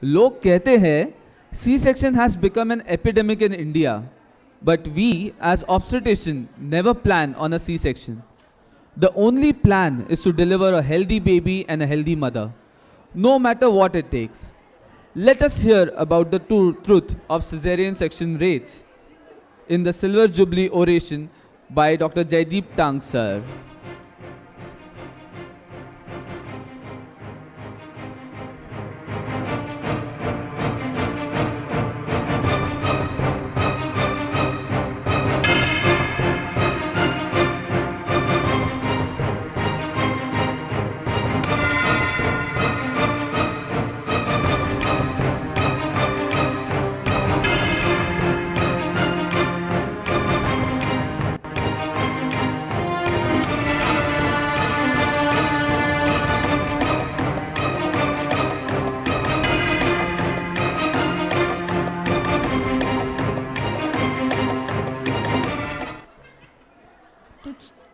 लोग कहते हैं C-section has become an epidemic in India, but we as obstetricians never plan on a C-section. The only plan is to deliver a healthy baby and a healthy mother, no matter what it takes. Let us hear about the truth of cesarean section rates in the Silver Jubilee Oration by Dr. Jaydeep Tang sir.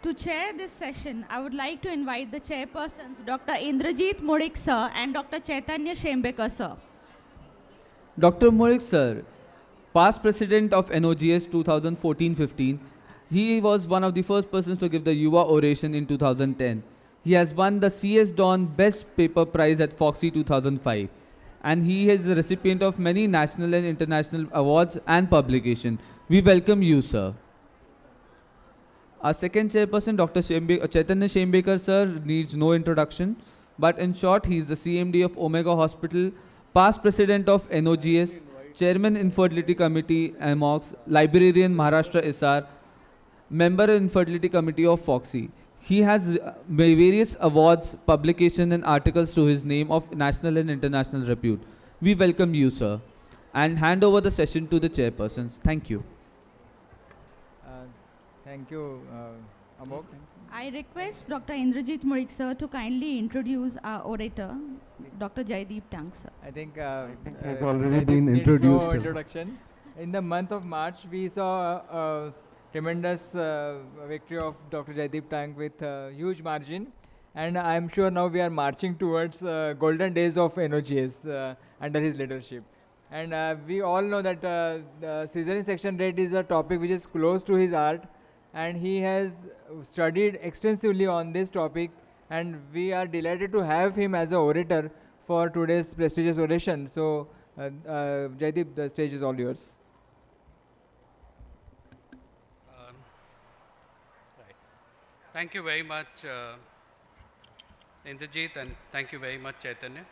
To chair this session, I would like to invite the chairpersons, Dr. Indrajit Mudik sir and Dr. Chaitanya Shembekar sir. Dr. Murik sir, past president of NOGS 2014-15, he was one of the first persons to give the Yuva Oration in 2010. He has won the CS Dawn Best Paper Prize at Foxy 2005. And he is the recipient of many national and international awards and publication. We welcome you, sir. Our second chairperson, Dr. Chaitanya Shembekar sir, needs no introduction. But in short, he is the CMD of Omega Hospital, past president of NOGS, chairman Infertility Committee, NOGS, librarian Maharashtra SR, member Infertility Committee of Foxy. He has various awards, publication and articles to his name of national and international repute. We welcome you, sir, and hand over the session to the chairpersons. Thank you. Thank you, Amok. I request Dr. Indrajit Mudik sir to kindly introduce our orator, Dr. Jaydeep Tang sir. I think has already been needs introduced. No introduction. In the month of March, we saw a tremendous victory of Dr. Jaydeep Tang with a huge margin. And I'm sure now we are marching towards golden days of NOGS under his leadership. And we all know that the cesarean section rate is a topic which is close to his heart. And he has studied extensively on this topic. And we are delighted to have him as an orator for today's prestigious oration. So, Jaydeep, the stage is all yours. Right. Thank you very much, Indrajit, and thank you very much, Chaitanya.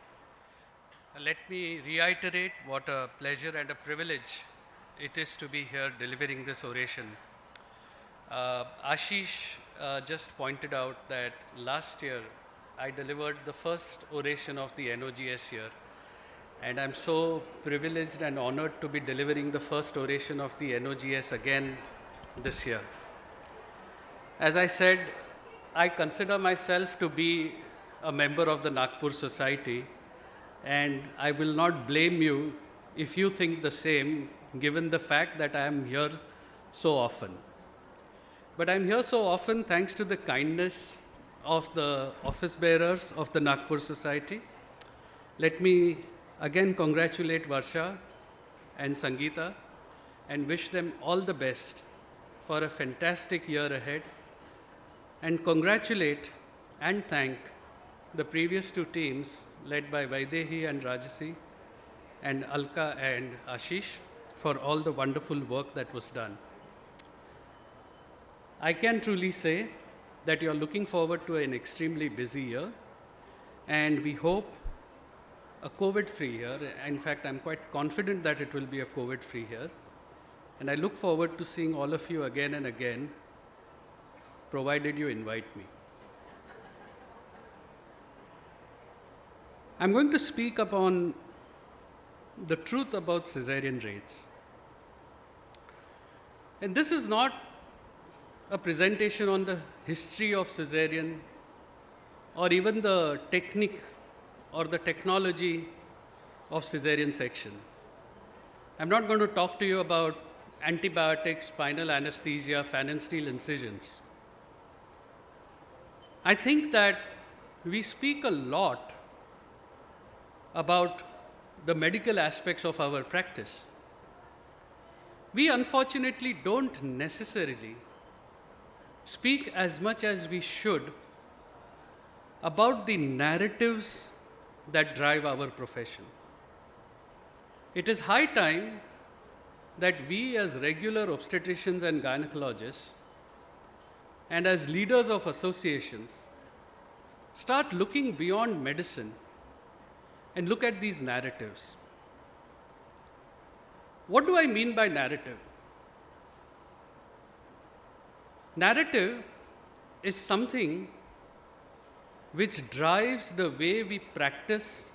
Let me reiterate what a pleasure and a privilege it is to be here delivering this oration. Ashish just pointed out that last year I delivered the first oration of the NOGS year, and I'm so privileged and honored to be delivering the first oration of the NOGS again this year. As I said, I consider myself to be a member of the Nagpur Society, and I will not blame you if you think the same, given the fact that I am here so often. But I'm here so often thanks to the kindness of the office bearers of the Nagpur Society. Let me again congratulate Varsha and Sangeeta and wish them all the best for a fantastic year ahead, and congratulate and thank the previous two teams led by Vaidehi and Rajasi and Alka and Ashish for all the wonderful work that was done. I can truly say that you're looking forward to an extremely busy year, and we hope a COVID-free year. In fact, I'm quite confident that it will be a COVID-free year, and I look forward to seeing all of you again and again, provided you invite me. I'm going to speak upon the truth about cesarean rates. And this is not a presentation on the history of cesarean or even the technique or the technology of cesarean section. I'm not going to talk to you about antibiotics, spinal anesthesia, fan and steel incisions. I think that we speak a lot about the medical aspects of our practice, we unfortunately don't necessarily speak as much as we should about the narratives that drive our profession. It is high time that we, as regular obstetricians and gynecologists, and as leaders of associations, start looking beyond medicine and look at these narratives. What do I mean by narrative? Narrative is something which drives the way we practice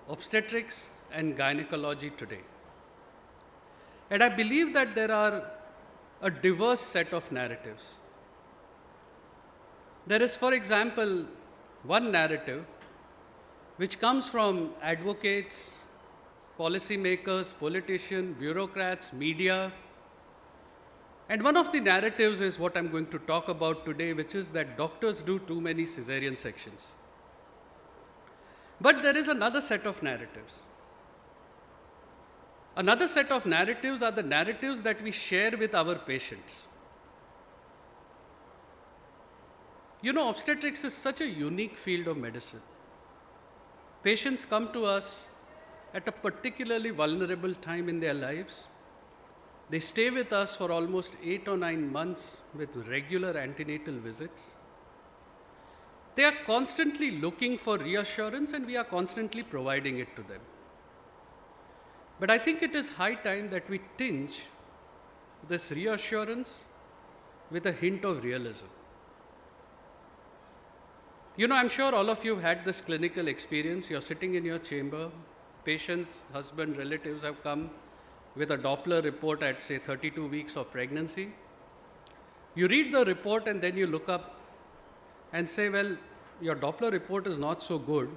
obstetrics and gynecology today. And I believe that there are a diverse set of narratives. There is, for example, one narrative which comes from advocates, policymakers, politicians, bureaucrats, media. And one of the narratives is what I'm going to talk about today, which is that doctors do too many cesarean sections. But there is another set of narratives. Another set of narratives are the narratives that we share with our patients. You know, obstetrics is such a unique field of medicine. Patients come to us at a particularly vulnerable time in their lives. They stay with us for almost 8 or 9 months with regular antenatal visits. They are constantly looking for reassurance, and we are constantly providing it to them. But I think it is high time that we tinge this reassurance with a hint of realism. You know, I'm sure all of you have had this clinical experience. You're sitting in your chamber, patients, husband, relatives have come with a Doppler report at, say, 32 weeks of pregnancy. You read the report and then you look up and say, well, your Doppler report is not so good.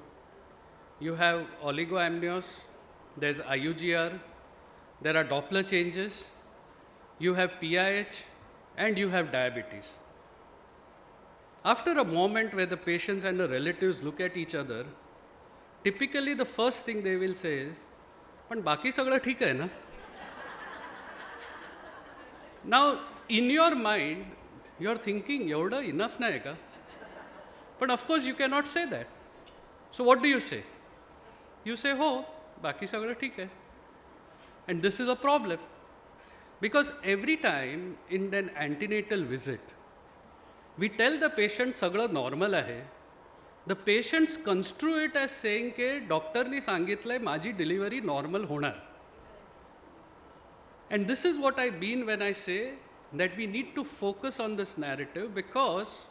You have oligoamnios, there's IUGR, there are Doppler changes, you have PIH, and you have diabetes. After a moment where the patients and the relatives look at each other, typically the first thing they will say is, "But baki sagla theek hai na?" Now, in your mind, you're thinking, "Yevda enough nahi ka?" But of course, you cannot say that. So what do you say? You say, "Ho, baki sagla theek hai." And this is a problem. Because every time in an antenatal visit, we tell the patient sagla normal hai, the patients construe it as saying ke doctor ne sangitlay माझी delivery normal होणार. And this is what I mean when I say that we need to focus on this narrative, because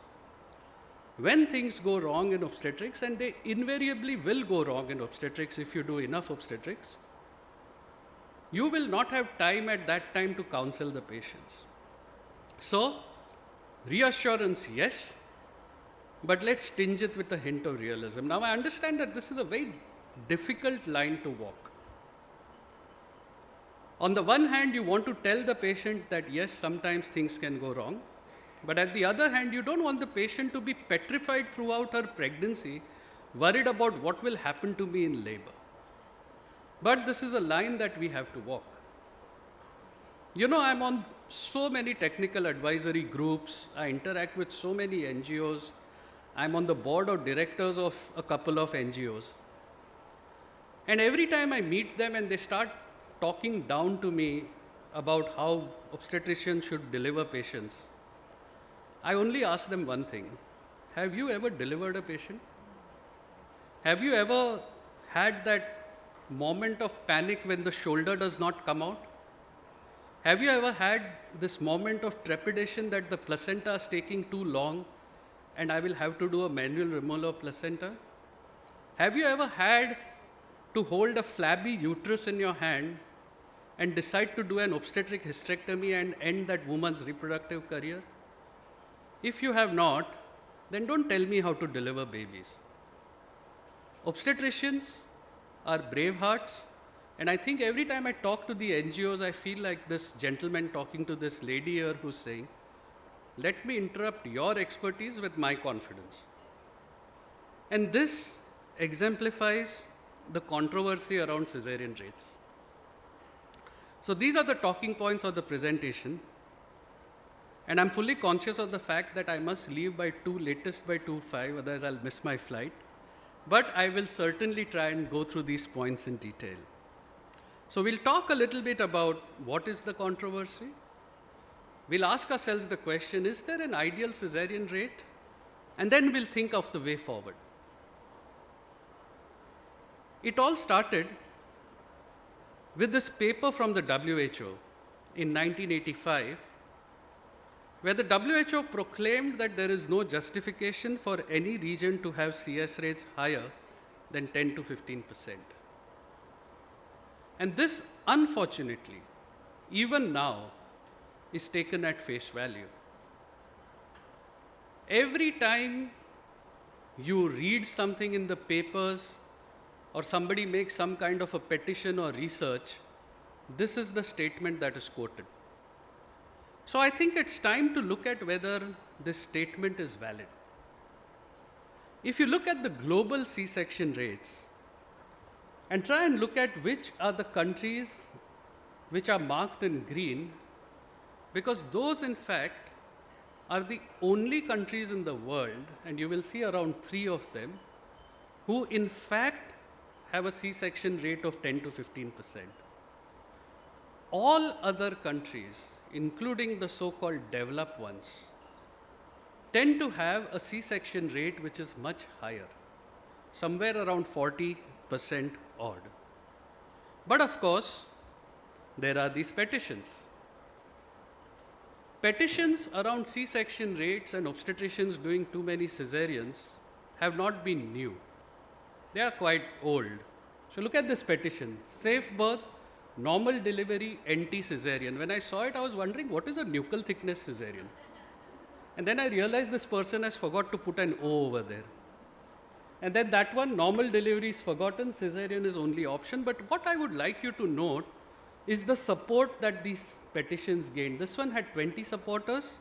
when things go wrong in obstetrics, and they invariably will go wrong in obstetrics if you do enough obstetrics, you will not have time at that time to counsel the patients. So, reassurance, yes, but let's tinge it with a hint of realism. Now, I understand that this is a very difficult line to walk. On the one hand, you want to tell the patient that yes, sometimes things can go wrong, but at the other hand, you don't want the patient to be petrified throughout her pregnancy, worried about what will happen to me in labor. But this is a line that we have to walk. You know, I'm on so many technical advisory groups, I interact with so many NGOs, I'm on the board of directors of a couple of NGOs. And every time I meet them and they start talking down to me about how obstetricians should deliver patients, I only ask them one thing: have you ever delivered a patient? Have you ever had that moment of panic when the shoulder does not come out? Have you ever had this moment of trepidation that the placenta is taking too long and I will have to do a manual removal of placenta? Have you ever had to hold a flabby uterus in your hand and decide to do an obstetric hysterectomy and end that woman's reproductive career? If you have not, then don't tell me how to deliver babies. Obstetricians are brave hearts, and I think every time I talk to the NGOs, I feel like this gentleman talking to this lady here who's saying, let me interrupt your expertise with my confidence. And this exemplifies the controversy around cesarean rates. So these are the talking points of the presentation. And I'm fully conscious of the fact that I must leave by latest by 2:05, otherwise I'll miss my flight. But I will certainly try and go through these points in detail. So we'll talk a little bit about what is the controversy. We'll ask ourselves the question, is there an ideal cesarean rate? And then we'll think of the way forward. It all started with this paper from the WHO in 1985, where the WHO proclaimed that there is no justification for any region to have CS rates higher than 10 to 15%. And this, unfortunately, even now, is taken at face value. Every time you read something in the papers or somebody makes some kind of a petition or research, this is the statement that is quoted. So I think it's time to look at whether this statement is valid. If you look at the global C-section rates and try and look at which are the countries which are marked in green, because those in fact are the only countries in the world, and you will see around 3 of them, who in fact have a C-section rate of 10 to 15%. All other countries, including the so-called developed ones, tend to have a C-section rate which is much higher, somewhere around 40% odd. But of course, there are these petitions. Petitions around C-section rates and obstetricians doing too many cesareans have not been new. They are quite old. So look at this petition, safe birth, normal delivery, anti-cesarean. When I saw it, I was wondering, what is a nuchal thickness cesarean? And then I realized this person has forgot to put an O over there. And then that one, normal delivery is forgotten, cesarean is only option. But what I would like you to note is the support that these petitions gained. This one had 20 supporters.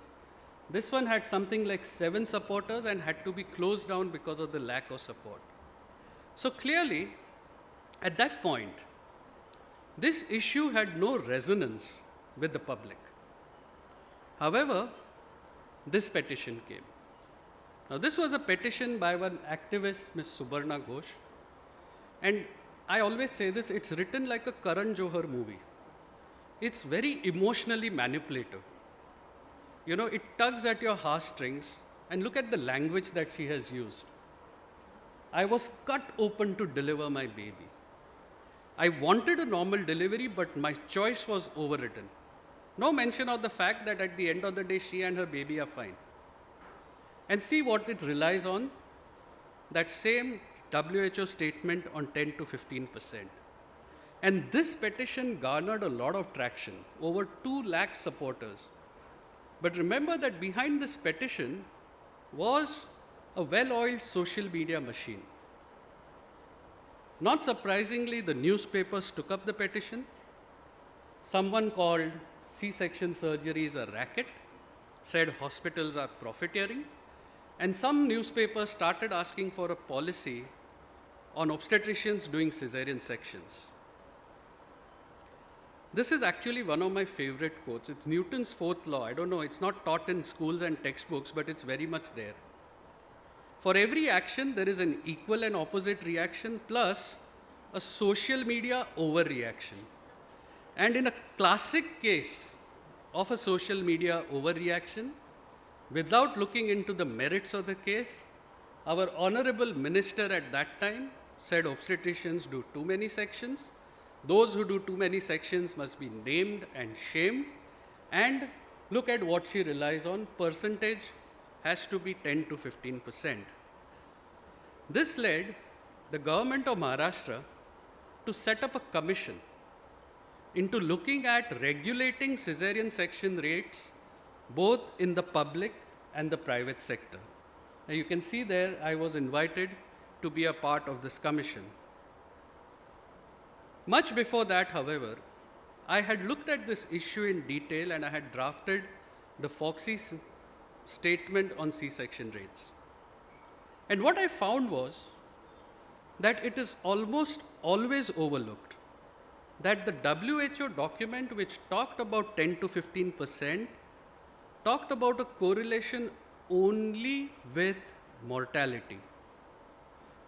This one had something like 7 supporters and had to be closed down because of the lack of support. So clearly, at that point, this issue had no resonance with the public. However, this petition came. Now, this was a petition by one activist, Ms. Subarna Ghosh. And I always say this, it's written like a Karan Johar movie. It's very emotionally manipulative. You know, it tugs at your heartstrings, and look at the language that she has used. I was cut open to deliver my baby. I wanted a normal delivery, but my choice was overridden. No mention of the fact that at the end of the day, she and her baby are fine. And see what it relies on, that same WHO statement on 10 to 15%. And this petition garnered a lot of traction, over 2 lakh supporters. But remember that behind this petition was a well-oiled social media machine. Not surprisingly, the newspapers took up the petition. Someone called C-section surgeries a racket, said hospitals are profiteering, and some newspapers started asking for a policy on obstetricians doing cesarean sections. This is actually one of my favorite quotes. It's Newton's 4th law. I don't know, it's not taught in schools and textbooks, but it's very much there. For every action, there is an equal and opposite reaction plus a social media overreaction. And in a classic case of a social media overreaction, without looking into the merits of the case, our honorable minister at that time said obstetricians do too many sections. Those who do too many sections must be named and shamed. And look at what she relies on. Percentage has to be 10 to 15%. This led the government of Maharashtra to set up a commission into looking at regulating cesarean section rates both in the public and the private sector. Now you can see there I was invited to be a part of this commission. Much before that, however, I had looked at this issue in detail and I had drafted the Foxy statement on C-section rates. And what I found was that it is almost always overlooked that the WHO document which talked about 10 to 15% talked about a correlation only with mortality.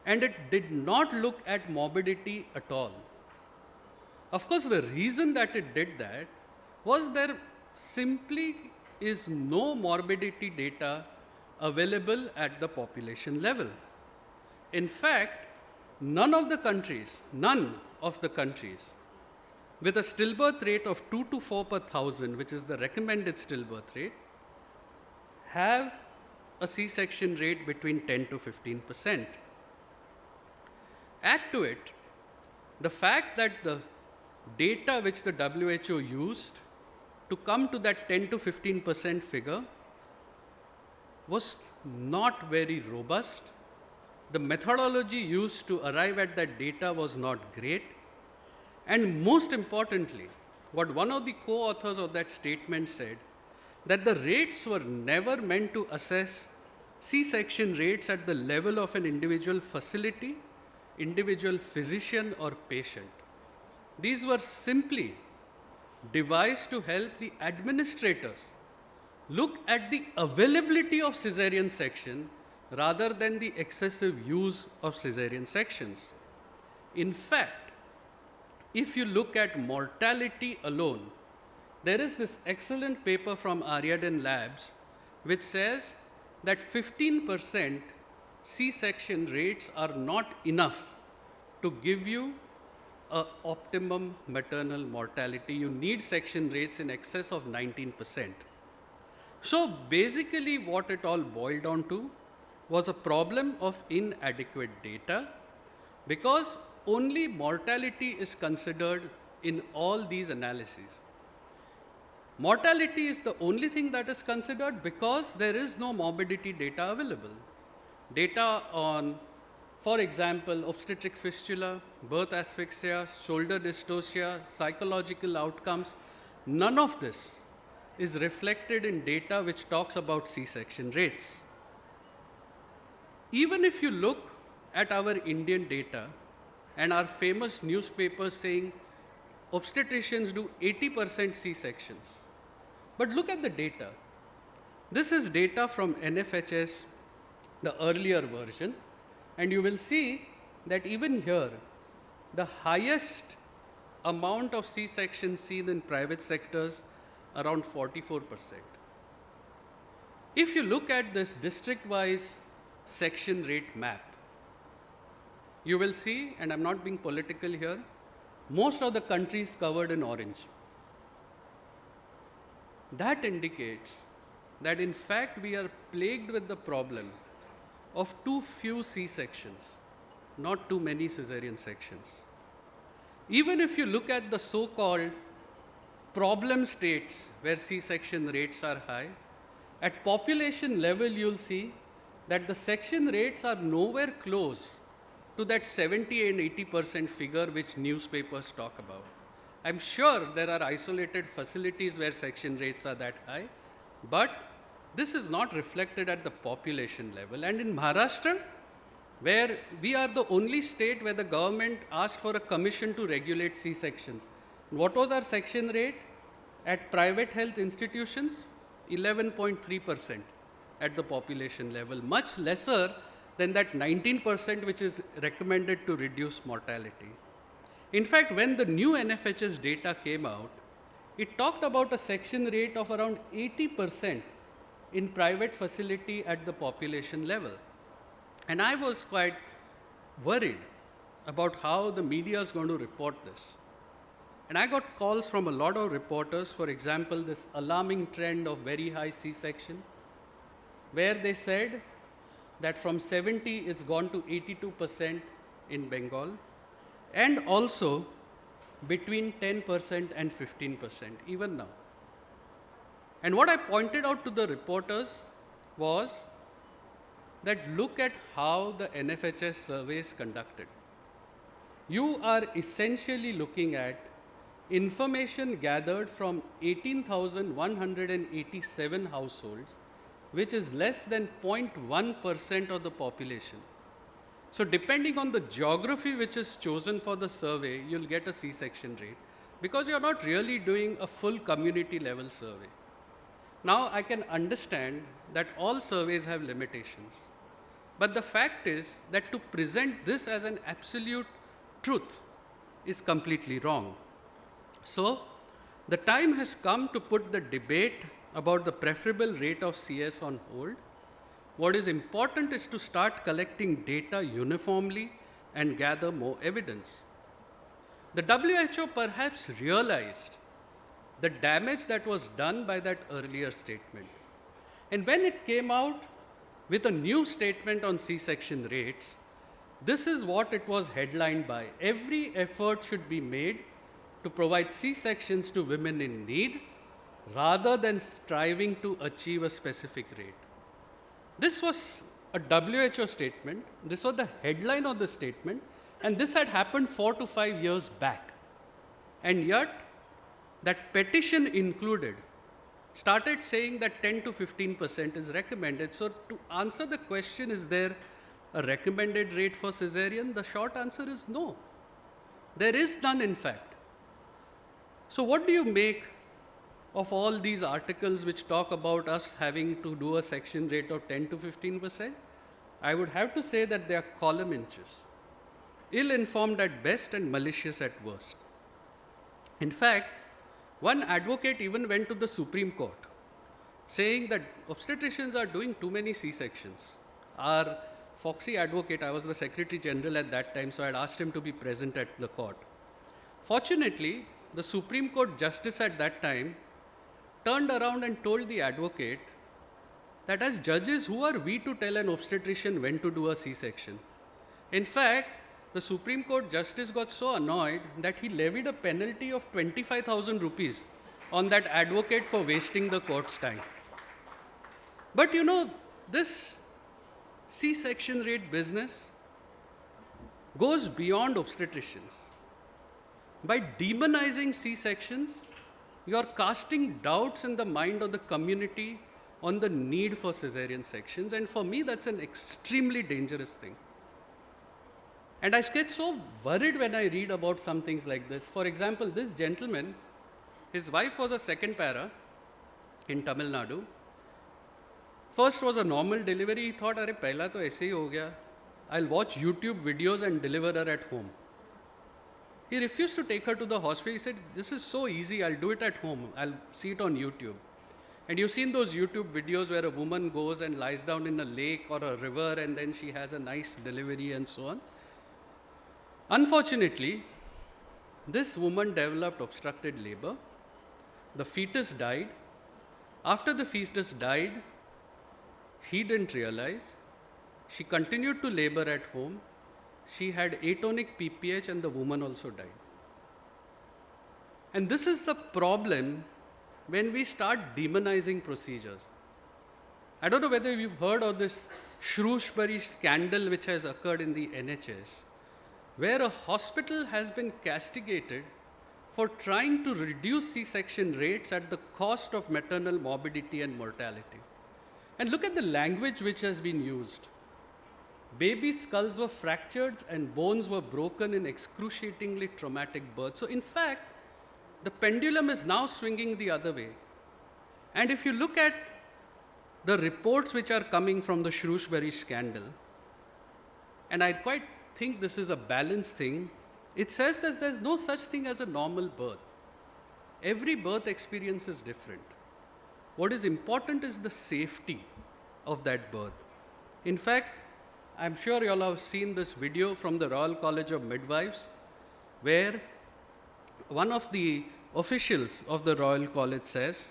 And it did not look at morbidity at all. Of course, the reason that it did that was there simply is no morbidity data available at the population level. In fact, none of the countries with a stillbirth rate of 2 to 4 per thousand, which is the recommended stillbirth rate, have a C-section rate between 10 to 15%. Add to it the fact that the data which the WHO used to come to that 10 to 15% figure was not very robust. The methodology used to arrive at that data was not great. And most importantly, what one of the co-authors of that statement said, that the rates were never meant to assess C-section rates at the level of an individual facility, individual physician or patient. These were simply devised to help the administrators look at the availability of cesarean section rather than the excessive use of cesarean sections. In fact, if you look at mortality alone, there is this excellent paper from Ariadne Labs which says that 15% C-section rates are not enough to give you an optimum maternal mortality. You need section rates in excess of 19%. So basically what it all boiled down to was a problem of inadequate data, because only mortality is considered in all these analyses. Mortality is the only thing that is considered because there is no morbidity data available. Data on, for example, obstetric fistula, birth asphyxia, shoulder dystocia, psychological outcomes, none of this is reflected in data which talks about C-section rates. Even if you look at our Indian data and our famous newspapers saying obstetricians do 80% C-sections, but look at the data. This is data from NFHS, the earlier version, and you will see that even here, the highest amount of C-sections seen in private sectors, around 44%. If you look at this district-wise section rate map, you will see, and I'm not being political here, most of the countries covered in orange. That indicates that in fact we are plagued with the problem of too few C-sections, not too many cesarean sections. Even if you look at the so-called problem states where C-section rates are high, at population level you'll see that the section rates are nowhere close to that 70 and 80% figure which newspapers talk about. I'm sure there are isolated facilities where section rates are that high, but this is not reflected at the population level. And in Maharashtra, where we are the only state where the government asked for a commission to regulate C-sections. What was our section rate at private health institutions? 11.3% at the population level, much lesser than that 19% which is recommended to reduce mortality. In fact, when the new NFHS data came out, it talked about a section rate of around 80% in private facility at the population level. And I was quite worried about how the media is going to report this. And I got calls from a lot of reporters, for example, this alarming trend of very high C-section, where they said that from 70 it's gone to 82% in Bengal, and also between 10% and 15%, even now. And what I pointed out to the reporters was that look at how the NFHS survey is conducted. You are essentially looking at information gathered from 18,187 households, which is less than 0.1% of the population. So depending on the geography which is chosen for the survey, you'll get a C-section rate because you're not really doing a full community level survey. Now I can understand that all surveys have limitations. But the fact is that to present this as an absolute truth is completely wrong. So the time has come to put the debate about the preferable rate of CS on hold. What is important is to start collecting data uniformly and gather more evidence. The WHO perhaps realized the damage that was done by that earlier statement. And when it came out with a new statement on C-section rates, this is what it was headlined by. Every effort should be made to provide C-sections to women in need rather than striving to achieve a specific rate. This was a WHO statement, this was the headline of the statement, and this had happened 4 to 5 years back. And yet, that petition included started saying that 10 to 15% is recommended. So to answer the question, is there a recommended rate for cesarean? The short answer is no. There is none in fact. So what do you make of all these articles which talk about us having to do a section rate of 10 to 15%? I would have to say that they are column inches, ill-informed at best and malicious at worst. In fact, one advocate even went to the Supreme Court saying that obstetricians are doing too many C-sections. Our foxy advocate, I was the Secretary General at that time, so I had asked him to be present at the court. Fortunately, the Supreme Court Justice at that time turned around and told the advocate that as judges, who are we to tell an obstetrician when to do a C-section? In fact, the Supreme Court Justice got so annoyed that he levied a penalty of 25,000 rupees on that advocate for wasting the court's time. But you know, this C-section rate business goes beyond obstetricians. By demonizing C-sections, you're casting doubts in the mind of the community on the need for cesarean sections, and for me that's an extremely dangerous thing. And I get so worried when I read about some things like this. For example, this gentleman, his wife was a second para in Tamil Nadu. First was a normal delivery. He thought, "Arey, pehla to aise hi ho gaya. I'll watch YouTube videos and deliver her at home." He refused to take her to the hospital. He said, "This is so easy. I'll do it at home. I'll see it on YouTube." And you've seen those YouTube videos where a woman goes and lies down in a lake or a river and then she has a nice delivery and so on. Unfortunately, this woman developed obstructed labor. The fetus died. After the fetus died, he didn't realize. She continued to labor at home. She had atonic PPH and the woman also died. And this is the problem when we start demonizing procedures. I don't know whether you've heard of this Shrewsbury scandal which has occurred in the NHS, where a hospital has been castigated for trying to reduce C-section rates at the cost of maternal morbidity and mortality. And look at the language which has been used. Baby skulls were fractured and bones were broken in excruciatingly traumatic birth. So in fact, the pendulum is now swinging the other way. And if you look at the reports which are coming from the Shrewsbury scandal, and I quite think this is a balanced thing, it says that there's no such thing as a normal birth. Every birth experience is different. What is important is the safety of that birth. In fact, I'm sure you all have seen this video from the Royal College of Midwives, where one of the officials of the Royal College says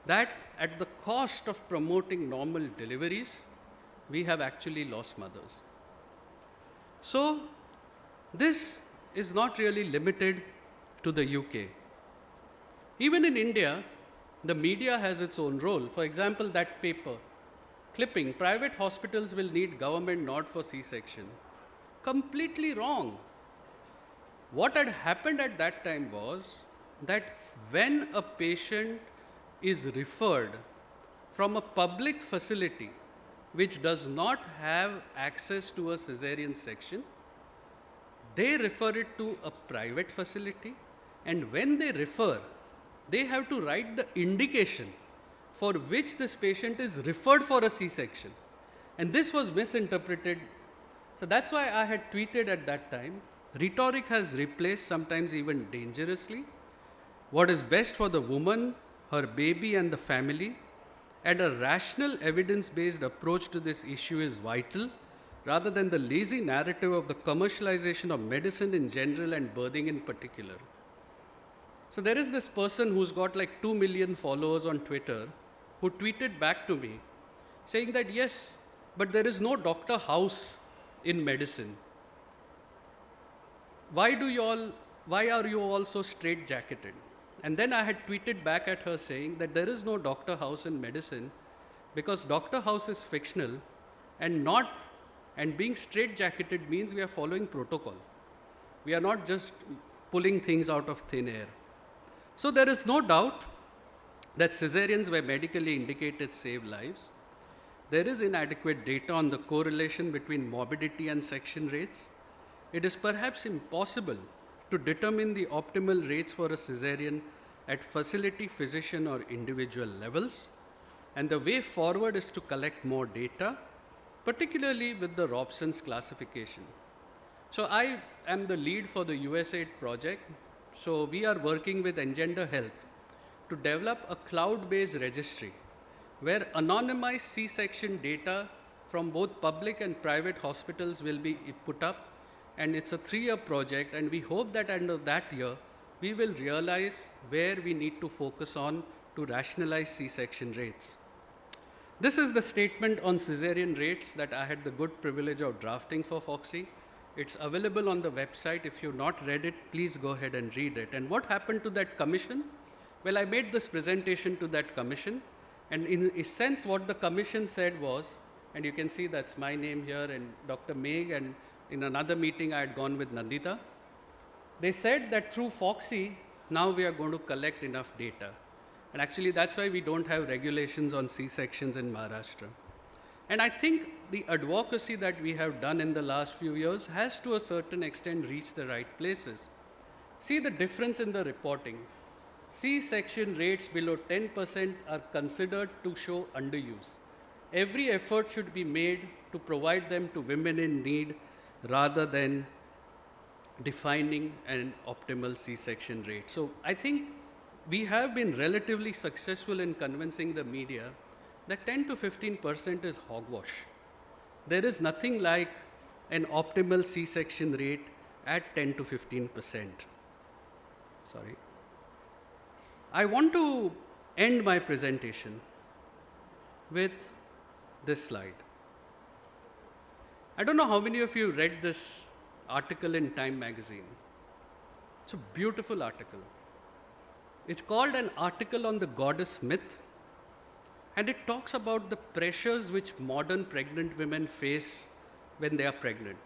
that at the cost of promoting normal deliveries, we have actually lost mothers. So, this is not really limited to the UK. Even in India, the media has its own role. For example, that paper, clipping, private hospitals will need government nod for C-section. Completely wrong. What had happened at that time was that when a patient is referred from a public facility which does not have access to a cesarean section, they refer it to a private facility, and when they refer, they have to write the indication for which this patient is referred for a C-section. And this was misinterpreted. So that's why I had tweeted at that time, rhetoric has replaced, sometimes even dangerously, what is best for the woman, her baby and the family, and a rational evidence-based approach to this issue is vital, rather than the lazy narrative of the commercialization of medicine in general and birthing in particular. So there is this person who's got like 2 million followers on Twitter who tweeted back to me saying that yes, but there is no Dr. House in medicine. Why are you all so straitjacketed? And then I had tweeted back at her saying that there is no Dr. House in medicine because Dr. House is fictional, and being straitjacketed means we are following protocol. We are not just pulling things out of thin air. So there is no doubt that cesareans where medically indicated save lives. There is inadequate data on the correlation between morbidity and section rates. It is perhaps impossible to determine the optimal rates for a cesarean at facility, physician, or individual levels. And the way forward is to collect more data, particularly with the Robson's classification. So I am the lead for the USAID project. So we are working with Engender Health to develop a cloud-based registry where anonymized C-section data from both public and private hospitals will be put up. And it's a 3-year project, and we hope that end of that year, we will realize where we need to focus on to rationalize C-section rates. This is the statement on cesarean rates that I had the good privilege of drafting for Foxy. It's available on the website. If you've not read it, please go ahead and read it. And what happened to that commission? Well, I made this presentation to that commission, and in a sense, what the commission said was, and you can see that's my name here and Dr. Meg, and in another meeting I had gone with Nandita. They said that through Foxy, now we are going to collect enough data. And actually, that's why we don't have regulations on C-sections in Maharashtra. And I think the advocacy that we have done in the last few years has to a certain extent reached the right places. See the difference in the reporting. C-section rates below 10% are considered to show underuse. Every effort should be made to provide them to women in need rather than defining an optimal C-section rate. So I think we have been relatively successful in convincing the media that 10 to 15% is hogwash. There is nothing like an optimal C-section rate at 10 to 15%. Sorry. I want to end my presentation with this slide. I don't know how many of you read this article in Time magazine. It's a beautiful article. It's called an article on the goddess myth, and it talks about the pressures which modern pregnant women face when they are pregnant.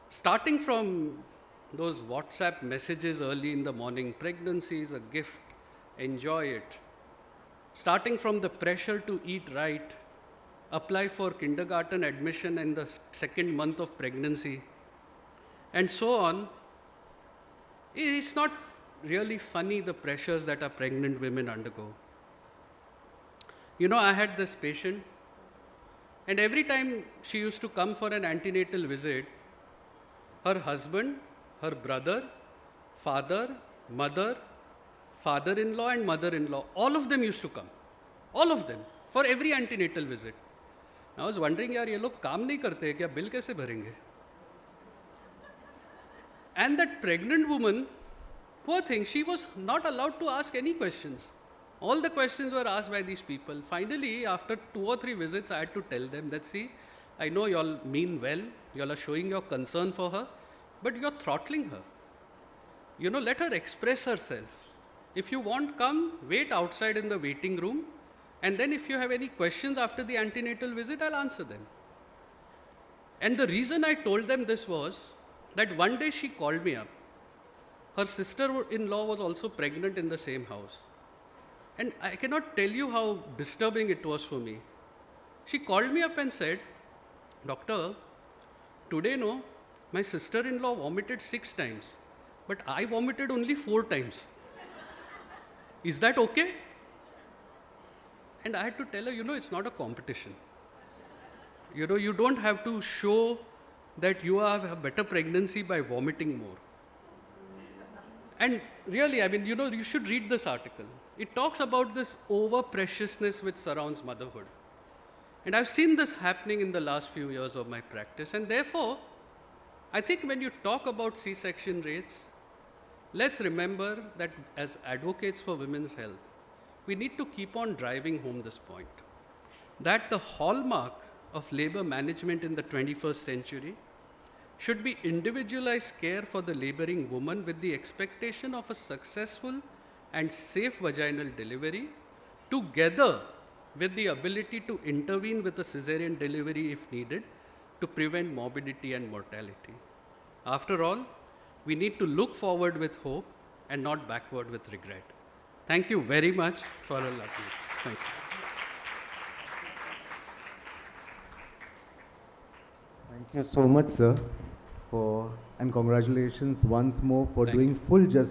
Starting from those WhatsApp messages early in the morning, pregnancy is a gift, enjoy it. Starting from the pressure to eat right, apply for kindergarten admission in the second month of pregnancy, and so on. It's not really funny, the pressures that our pregnant women undergo. You know, I had this patient, and every time she used to come for an antenatal visit, her husband, her brother, father, mother, father-in-law and mother-in-law, all of them used to come. All of them, for every antenatal visit. I was wondering, yaar, ye log kaam nahi karte hai, kya bill kaise bharenge? And that pregnant woman, poor thing, she was not allowed to ask any questions. All the questions were asked by these people. Finally, after 2 or 3 visits, I had to tell them that, see, I know you all mean well, you all are showing your concern for her, but you're throttling her. You know, let her express herself. If you want, come, wait outside in the waiting room, and then if you have any questions after the antenatal visit, I'll answer them. And the reason I told them this was that one day she called me up. Her sister-in-law was also pregnant in the same house. And I cannot tell you how disturbing it was for me. She called me up and said, "Doctor, today, no, my sister-in-law vomited 6 times, but I vomited only 4 times. Is that okay?" And I had to tell her, it's not a competition. You don't have to show that you have a better pregnancy by vomiting more. And really, you should read this article. It talks about this over-preciousness which surrounds motherhood. And I've seen this happening in the last few years of my practice. And therefore, I think when you talk about C-section rates, let's remember that as advocates for women's health, we need to keep on driving home this point, that the hallmark of labor management in the 21st century should be individualized care for the laboring woman with the expectation of a successful and safe vaginal delivery, together with the ability to intervene with a cesarean delivery if needed to prevent morbidity and mortality. After all, we need to look forward with hope and not backward with regret. Thank you very much for allowing me. Thank you. Thank you so much, sir, and congratulations once more for Thank doing you. full justice